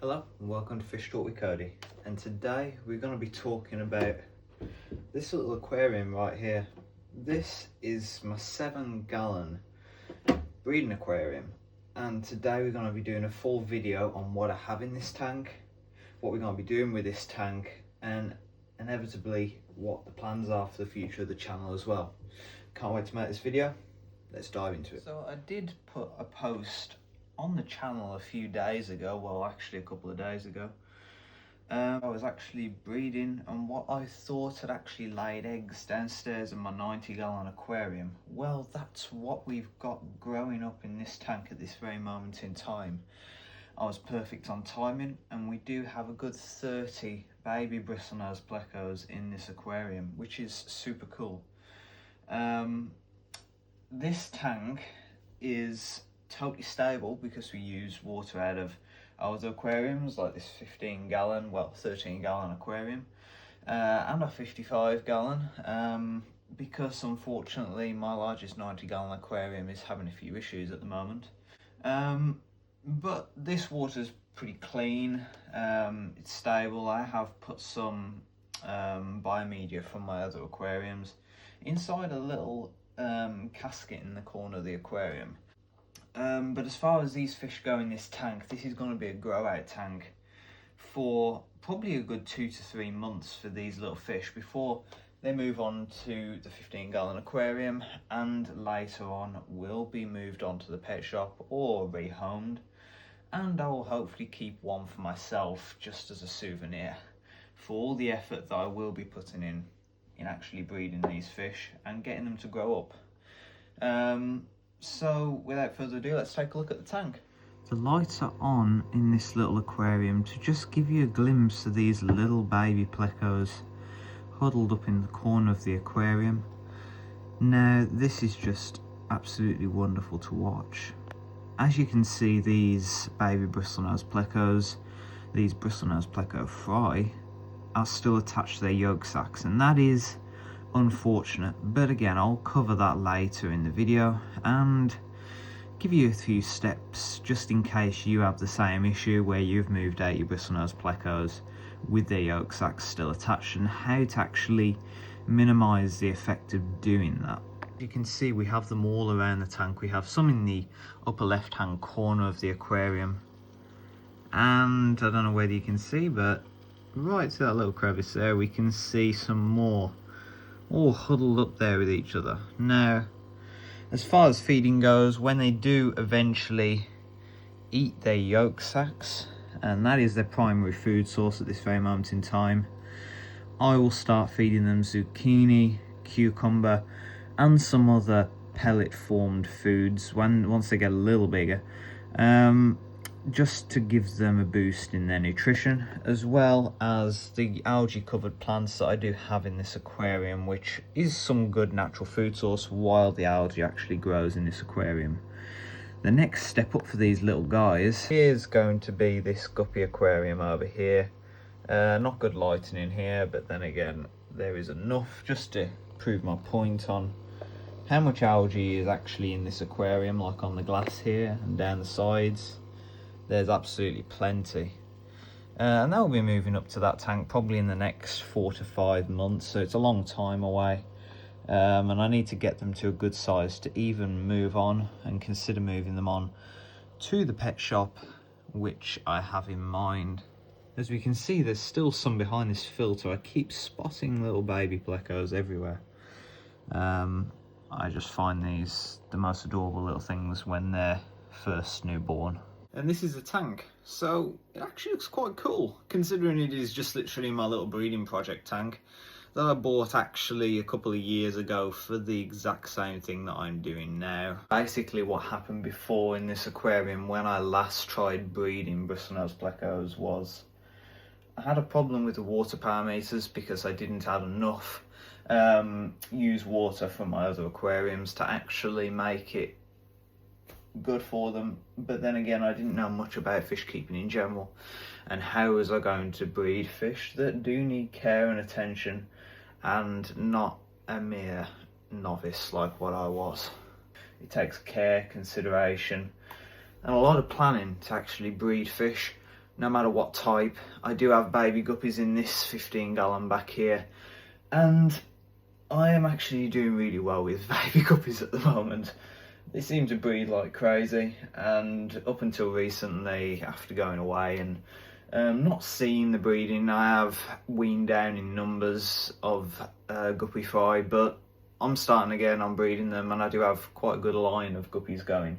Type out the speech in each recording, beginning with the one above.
Hello and welcome to Fish Talk with Cody, and today we're going to be talking about this little aquarium right here. This is my 7-gallon breeding aquarium, and today we're going to be doing a full video on what I have in this tank, what we're going to be doing with this tank, and inevitably what the plans are for the future of the channel as well. Can't wait to make this video. Let's dive into it. So I did put a post on the channel a few days ago, well actually a couple of days ago. I was actually breeding and what I thought had actually laid eggs downstairs in my 90-gallon aquarium. Well, that's what we've got growing up in this tank at this very moment in time. I was perfect on timing, and we do have a good 30 baby bristlenose plecos in this aquarium, which is super cool. This tank is totally stable because we use water out of other aquariums like this 15-gallon, well 13-gallon aquarium and a 55-gallon because unfortunately my largest 90-gallon aquarium is having a few issues at the moment. But this water's pretty clean, it's stable. I have put some biomedia from my other aquariums inside a little casket in the corner of the aquarium. But as far as these fish go in this tank, this is going to be a grow out tank for probably a good 2 to 3 months for these little fish before they move on to the 15-gallon aquarium, and later on will be moved on to the pet shop or rehomed, and I will hopefully keep one for myself just as a souvenir for all the effort that I will be putting in actually breeding these fish and getting them to grow up. So without further ado, let's take a look at the tank. The lights are on in this little aquarium to just give you a glimpse of these little baby plecos huddled up in the corner of the aquarium. Now this is just absolutely wonderful to watch. As you can see, these baby bristlenose plecos, these bristlenose pleco fry, are still attached to their yolk sacs, and that is unfortunate, but again I'll cover that later in the video and give you a few steps just in case you have the same issue where you've moved out your bristlenose plecos with their yolk sacs still attached, and how to actually minimize the effect of doing that. You can see we have them all around the tank. We have some in the upper left hand corner of the aquarium, and I don't know whether you can see, but right to that little crevice there we can see some more all huddled up there with each other. Now as far as feeding goes, when they do eventually eat their yolk sacs, and that is their primary food source at this very moment in time, I will start feeding them zucchini, cucumber and some other pellet formed foods once they get a little bigger, just to give them a boost in their nutrition, as well as the algae covered plants that I do have in this aquarium, which is some good natural food source while the algae actually grows in this aquarium. The next step up for these little guys is going to be this guppy aquarium over here. Not good lighting in here, but then again there is enough just to prove my point on how much algae is actually in this aquarium, like on the glass here and down the sides. There's absolutely plenty, and that will be moving up to that tank probably in the next 4 to 5 months, so it's a long time away, and I need to get them to a good size to even move on and consider moving them on to the pet shop, which I have in mind. As we can see, there's still some behind this filter. I keep spotting little baby plecos everywhere. I just find these the most adorable little things when they're first newborn. And this is the tank, so it actually looks quite cool, considering it is just literally my little breeding project tank that I bought actually a couple of years ago for the exact same thing that I'm doing now. Basically what happened before in this aquarium when I last tried breeding bristlenose plecos was I had a problem with the water parameters because I didn't add enough used water from my other aquariums to actually make it good for them. But then again, I didn't know much about fish keeping in general, and how was I going to breed fish that do need care and attention and not a mere novice like what I was. It takes care, consideration and a lot of planning to actually breed fish no matter what type. I do have baby guppies in this 15-gallon back here, and I am actually doing really well with baby guppies at the moment. They seem to breed like crazy, and up until recently, after going away and not seeing the breeding, I have weaned down in numbers of guppy fry, but I'm starting again, I'm breeding them, and I do have quite a good line of guppies going.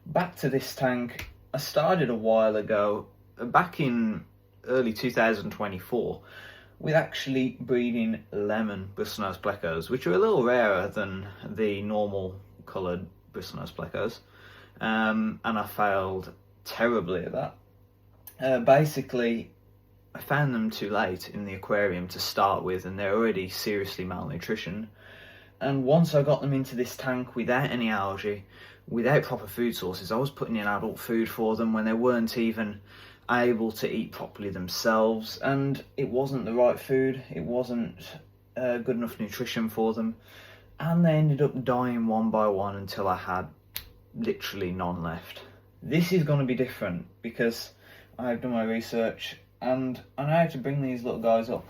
Back to this tank, I started a while ago, back in early 2024, with actually breeding lemon bristlenose plecos, which are a little rarer than the normal coloured bristlenose plecos, and I failed terribly at that. Basically, I found them too late in the aquarium to start with, and they're already seriously malnutritioned. And once I got them into this tank without any algae, without proper food sources, I was putting in adult food for them when they weren't even able to eat properly themselves, and it wasn't the right food, it wasn't good enough nutrition for them, and they ended up dying one by one until I had literally none left. This is going to be different because I've done my research and I know how to bring these little guys up.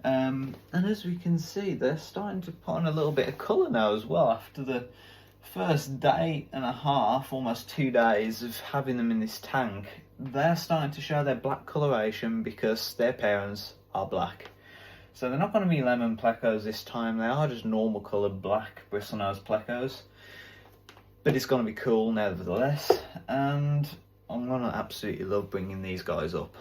And as we can see, they're starting to put on a little bit of colour now as well. After the first day and a half, almost 2 days of having them in this tank, they're starting to show their black coloration because their parents are black. So they're not going to be lemon plecos this time, they are just normal coloured black bristlenose plecos. But it's going to be cool nevertheless, and I'm going to absolutely love bringing these guys up.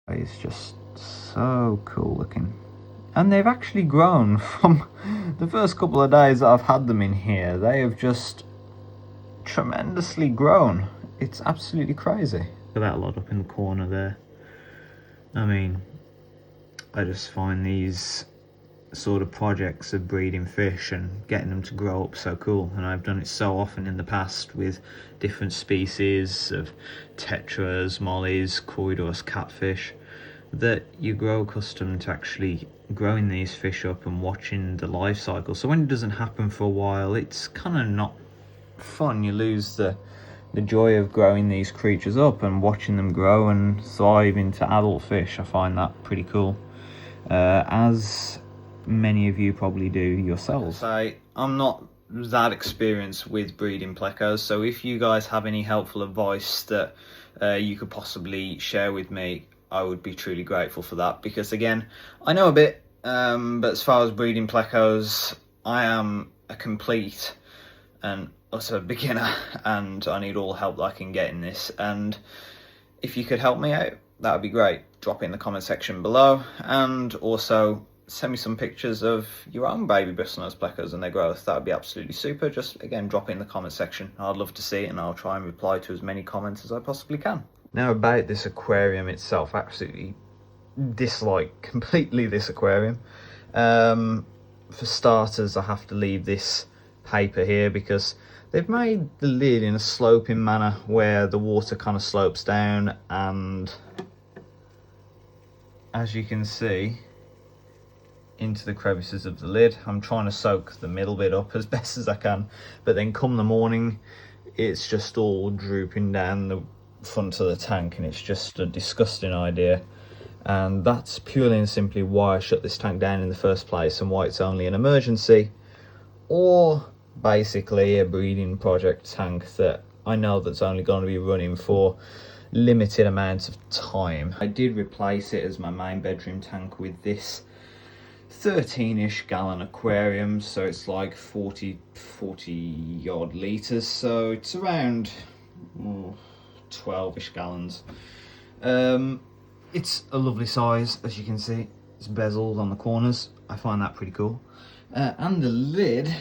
It's just so cool looking. And they've actually grown from the first couple of days that I've had them in here. They have just tremendously grown. It's absolutely crazy. Look at that lot up in the corner there. I mean, I just find these sort of projects of breeding fish and getting them to grow up so cool, and I've done it so often in the past with different species of tetras, mollies, corridors, catfish, that you grow accustomed to actually growing these fish up and watching the life cycle. So when it doesn't happen for a while, it's kind of not fun. You lose the joy of growing these creatures up and watching them grow and thrive into adult fish. I find that pretty cool, as many of you probably do yourselves. I'm not that experienced with breeding plecos, so if you guys have any helpful advice that you could possibly share with me, I would be truly grateful for that, because again, I know a bit, but as far as breeding plecos, I am a complete and utter beginner, and I need all the help that I can get in this. And if you could help me out, that would be great. Drop it in the comment section below, and also send me some pictures of your own baby bristlenose plecos and their growth. That would be absolutely super. Just again, drop it in the comment section. I'd love to see it, and I'll try and reply to as many comments as I possibly can. Now about this aquarium itself, I absolutely dislike completely this aquarium. For starters, I have to leave this paper here because they've made the lid in a sloping manner where the water kind of slopes down, and as you can see, into the crevices of the lid. I'm trying to soak the middle bit up as best as I can, but then come the morning, it's just all drooping down the front of the tank, and it's just a disgusting idea. And that's purely and simply why I shut this tank down in the first place, and why it's only an emergency or basically a breeding project tank that I know that's only going to be running for limited amounts of time. I did replace it as my main bedroom tank with this 13-ish gallon aquarium, so it's like 40 odd litres, so it's around 12-ish gallons. It's a lovely size, as you can see. It's bezeled on the corners. I find that pretty cool. And the lid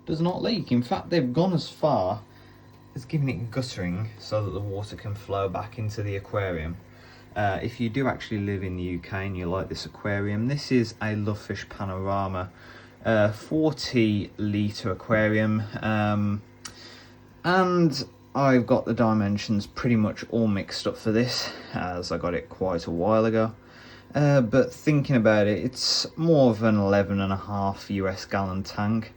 does not leak. In fact, they've gone as far as giving it guttering so that the water can flow back into the aquarium. If you do actually live in the UK and you like this aquarium, this is a Lovefish Panorama 40 litre aquarium, and I've got the dimensions pretty much all mixed up for this, as I got it quite a while ago. But thinking about it, it's more of an 11.5 US gallon tank.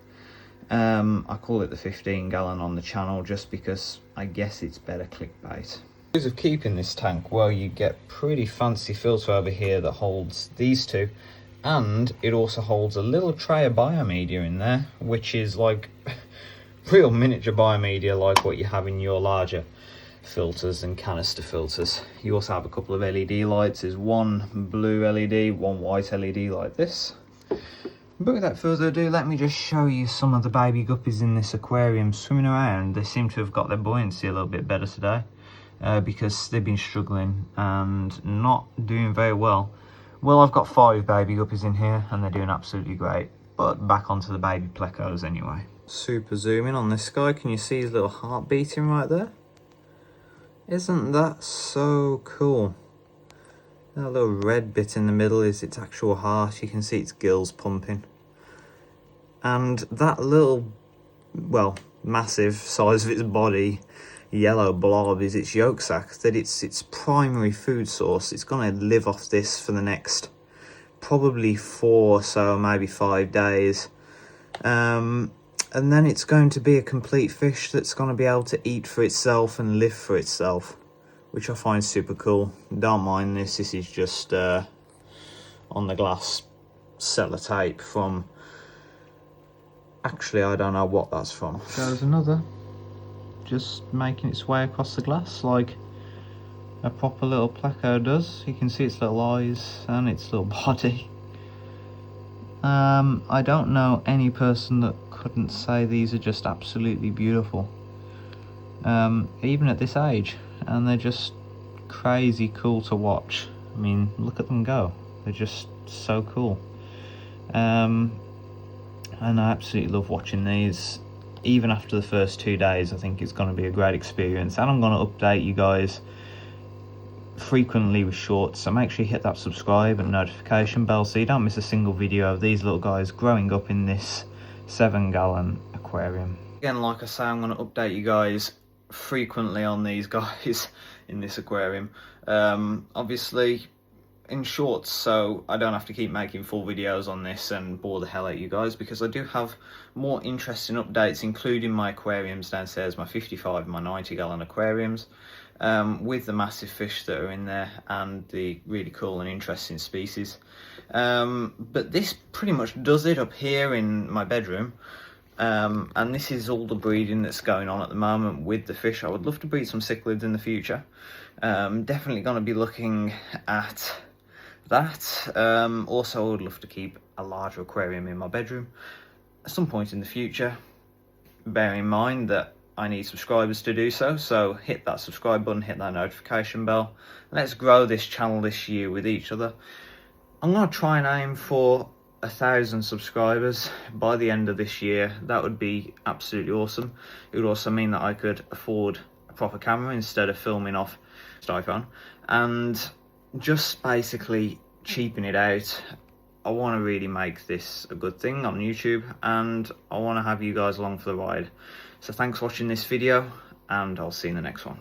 I call it the 15 gallon on the channel just because I guess it's better clickbait. Ways of keeping this tank, well, you get pretty fancy filter over here that holds these two, and it also holds a little tray of biomedia in there, which is like real miniature biomedia, like what you have in your larger filters and canister filters. You also have a couple of LED lights. There's one blue LED, one white LED like this. But without further ado, let me just show you some of the baby guppies in this aquarium swimming around. They seem to have got their buoyancy a little bit better today, because they've been struggling and not doing very well. Well, I've got 5 baby guppies in here and they're doing absolutely great. But back onto the baby Plecos anyway. Super zoom in on this guy. Can you see his little heart beating right there? Isn't that so cool? That little red bit in the middle is its actual heart. You can see its gills pumping. And that little, well, massive size of its body, yellow blob, is its yolk sac. That it's its primary food source. It's going to live off this for the next probably 4 or so, maybe 5 days. And then it's going to be a complete fish that's going to be able to eat for itself and live for itself, which I find super cool. Don't mind this. This is just on the glass sellotape from, actually I don't know what that's from. There's another just making its way across the glass like a proper little Pleco does. You can see its little eyes and its little body. I don't know any person that couldn't say these are just absolutely beautiful, even at this age, and they're just crazy cool to watch. I mean, look at them go. They're just so cool. And I absolutely love watching these. Even after the first 2 days, I think it's going to be a great experience, and I'm going to update you guys frequently with shorts, so make sure you hit that subscribe and notification bell so you don't miss a single video of these little guys growing up in this 7-gallon aquarium. Again, like I say, I'm going to update you guys frequently on these guys in this aquarium, obviously in shorts, so I don't have to keep making full videos on this and bore the hell out of you guys, because I do have more interesting updates, including my aquariums downstairs, my 55 and my 90-gallon aquariums, with the massive fish that are in there and the really cool and interesting species. But this pretty much does it up here in my bedroom. And this is all the breeding that's going on at the moment with the fish. I would love to breed some cichlids in the future. Definitely going to be looking at that. Also, I would love to keep a larger aquarium in my bedroom at some point in the future. Bear in mind that I need subscribers to do so, so hit that subscribe button, hit that notification bell. Let's grow this channel this year with each other. I'm going to try and aim for 1,000 subscribers by the end of this year. That would be absolutely awesome. It would also mean that I could afford a proper camera instead of filming off iPhone, and just basically cheaping it out. I want to really make this a good thing on YouTube, and I want to have you guys along for the ride. So thanks for watching this video, and I'll see you in the next one.